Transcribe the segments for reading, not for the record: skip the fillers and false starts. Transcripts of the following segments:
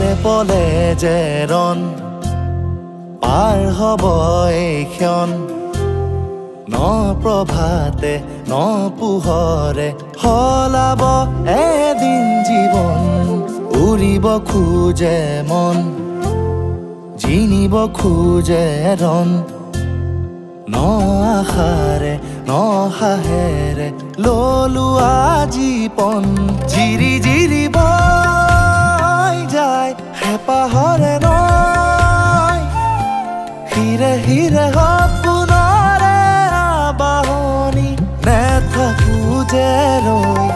পলে পলে জেৰণ পাৰ হ'ব এই ক্ষণ ন প্ৰভাতে ন পোহৰে সলাব এদিন জীৱন উৰিব খোজে মন জিনিব খোজে ৰণ ন আশাৰে ন হাঁহেৰে ললো জীৱন জিৰি জিৰি বৈ যায় হেঁপাহৰে নৈ হিৰে হিৰে সপোনৰে আবাহনী নেথাকো যে ৰৈ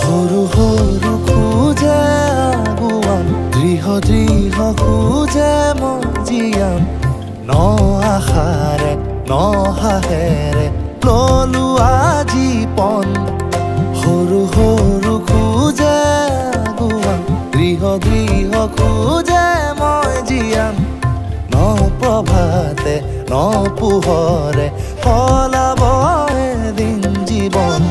সৰু সৰু খোজে আগুৱাম দৃঢ় দৃঢ় খোজে মই জীয়াম ন আশাৰে ন হাঁহেৰে ললো জীৱন সৰু সৰু খোজে আগুৱাম দৃঢ় দৃঢ় খোজে মই জীয়াম ন প্ৰভাতে ন পোহৰে সলাব এদিন জীৱন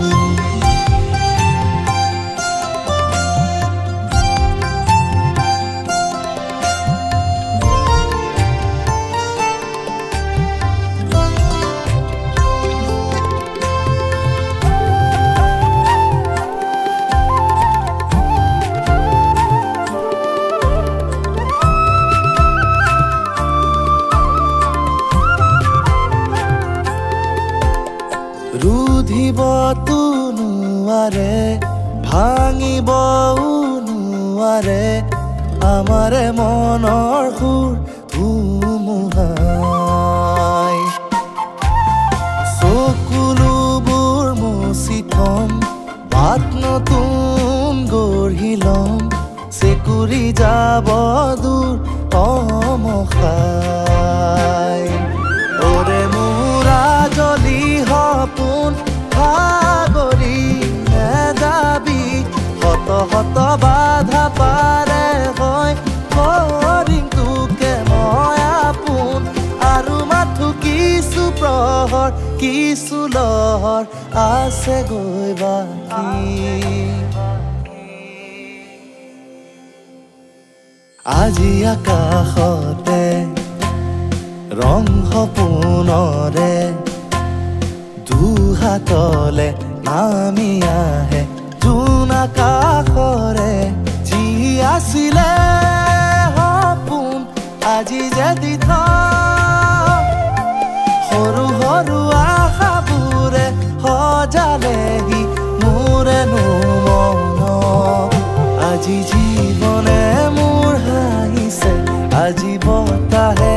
ৰুধিবতো নোৱাৰে ভাঙিবও নোৱাৰে আমাৰে মনৰ সুৰ ধুমুহাই চকুলোবোৰ মুচি থম বাট নতুন গঢ়ি ল'ম চেকুৰি যাব দূৰ তমসাই ওৰে মোৰা জলি সপোন সাগৰি নেযাবি শত শত বাধা পাৰে হয় কৰিম তোকে মই আপোন আৰু মাথো কিছু প্ৰহৰ কিছু লহৰ আছে গৈ বাকী আজি আকাশতে ৰং সপোনৰে দুহাতলে নামি আহে জোন আকাশৰে যি আছিলে সপোন আজি যে দি সৰু সৰু আশাবোৰে সজালেহি মোৰেনো মন আজি জীৱনে মোৰ হাঁহিছে আজি বতাহে